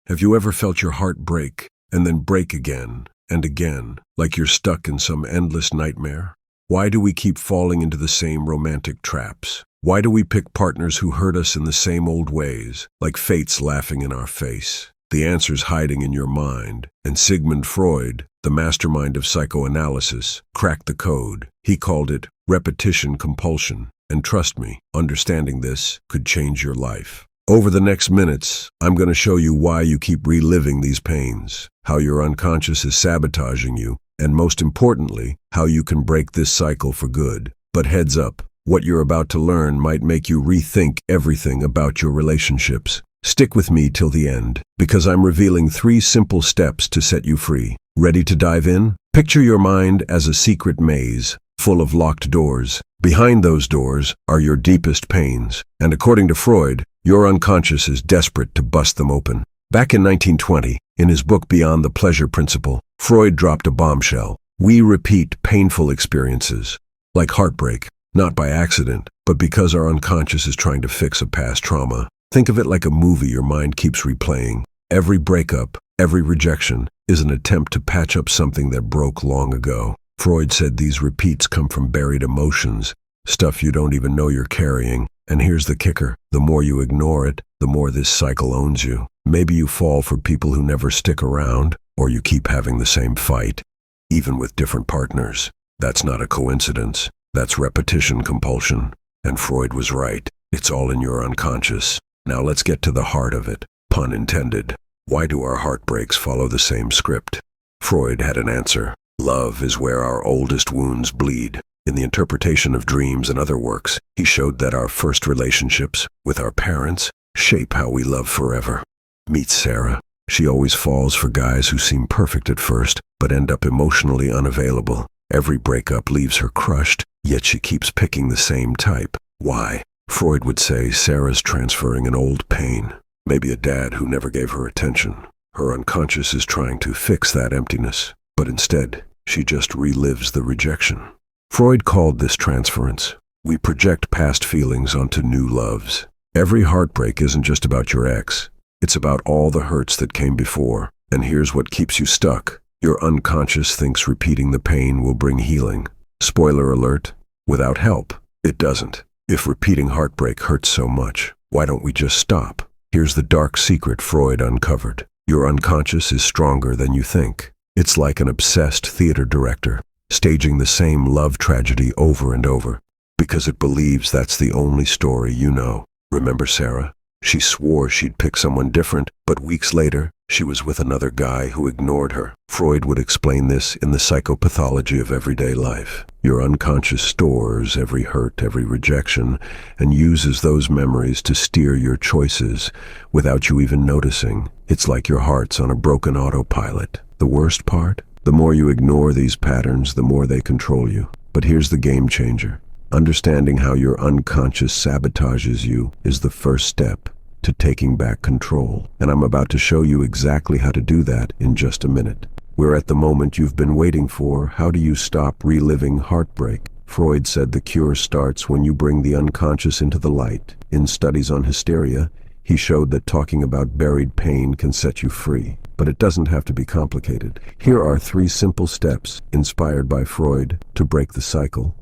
Have you ever felt your heart break and then break again and again, like you're stuck in some endless nightmare? Why do we keep falling into the same romantic traps? Why do we pick partners who hurt us in the same old ways, like fate's laughing in our face? The answer's hiding in your mind, and Sigmund Freud, the mastermind of psychoanalysis, cracked the code. He called it repetition compulsion. And trust me, understanding this could change your life. Over the next minutes, I'm going to show you why you keep reliving these pains, how your unconscious is sabotaging you, and most importantly, how you can break this cycle for good. But heads up, what you're about to learn might make you rethink everything about your relationships. Stick with me till the end, because I'm revealing 3 simple steps to set you free. Ready to dive in? Picture your mind as a secret maze, full of locked doors. Behind those doors are your deepest pains, and according to Freud, your unconscious is desperate to bust them open. Back in 1920, in his book Beyond the Pleasure Principle, Freud dropped a bombshell. We repeat painful experiences, like heartbreak, not by accident, but because our unconscious is trying to fix a past trauma. Think of it like a movie your mind keeps replaying. Every breakup, every rejection, is an attempt to patch up something that broke long ago. Freud said these repeats come from buried emotions, stuff you don't even know you're carrying. And here's the kicker. The more you ignore it, the more this cycle owns you. Maybe you fall for people who never stick around, or you keep having the same fight, even with different partners. That's not a coincidence. That's repetition compulsion. And Freud was right. It's all in your unconscious. Now let's get to the heart of it. Pun intended. Why do our heartbreaks follow the same script? Freud had an answer. Love is where our oldest wounds bleed. In the interpretation of dreams and other works, he showed that our first relationships with our parents shape how we love forever. Meet Sarah. She always falls for guys who seem perfect at first, but end up emotionally unavailable. Every breakup leaves her crushed, yet she keeps picking the same type. Why? Freud would say Sarah's transferring an old pain. Maybe a dad who never gave her attention. Her unconscious is trying to fix that emptiness, but instead, she just relives the rejection. Freud called this transference. We project past feelings onto new loves. Every heartbreak isn't just about your ex. It's about all the hurts that came before. And here's what keeps you stuck. Your unconscious thinks repeating the pain will bring healing. Spoiler alert, without help, it doesn't. If repeating heartbreak hurts so much, why don't we just stop? Here's the dark secret Freud uncovered. Your unconscious is stronger than you think. It's like an obsessed theater director, staging the same love tragedy over and over, because it believes that's the only story you know. Remember Sarah? She swore she'd pick someone different, but weeks later, she was with another guy who ignored her. Freud would explain this in the psychopathology of everyday life. Your unconscious stores every hurt, every rejection, and uses those memories to steer your choices without you even noticing. It's like your heart's on a broken autopilot. The worst part? The more you ignore these patterns, the more they control you. But here's the game changer. Understanding how your unconscious sabotages you is the first step to taking back control. And I'm about to show you exactly how to do that in just a minute. We're at the moment you've been waiting for. How do you stop reliving heartbreak? Freud said the cure starts when you bring the unconscious into the light. In studies on hysteria, he showed that talking about buried pain can set you free. But it doesn't have to be complicated. Here are 3 simple steps, inspired by Freud, to break the cycle.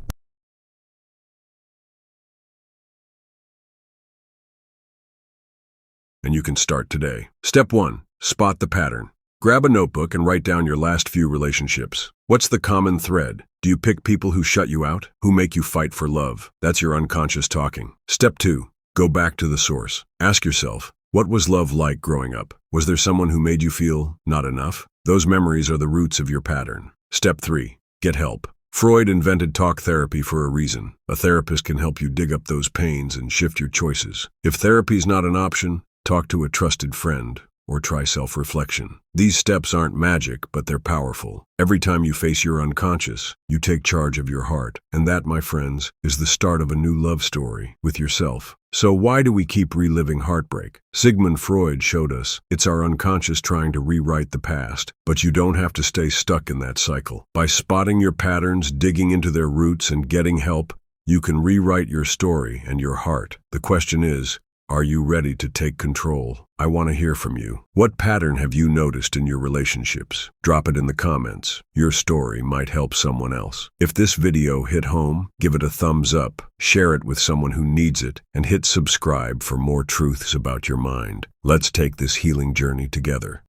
And you can start today. Step 1. Spot the pattern. Grab a notebook and write down your last few relationships. What's the common thread? Do you pick people who shut you out? Who make you fight for love? That's your unconscious talking. Step 2. Go back to the source. Ask yourself, what was love like growing up? Was there someone who made you feel not enough? Those memories are the roots of your pattern. Step 3. Get help. Freud invented talk therapy for a reason. A therapist can help you dig up those pains and shift your choices. If therapy's not an option, talk to a trusted friend or try self-reflection. These steps aren't magic, but they're powerful. Every time you face your unconscious, you take charge of your heart. And that, my friends, is the start of a new love story with yourself. So why do we keep reliving heartbreak? Sigmund Freud showed us it's our unconscious trying to rewrite the past, but you don't have to stay stuck in that cycle. By spotting your patterns, digging into their roots, and getting help, you can rewrite your story and your heart. The question is, Are you ready to take control? I want to hear from you. What pattern have you noticed in your relationships? Drop it in the comments. Your story might help someone else. If this video hit home, give it a thumbs up, share it with someone who needs it, and hit subscribe for more truths about your mind. Let's take this healing journey together.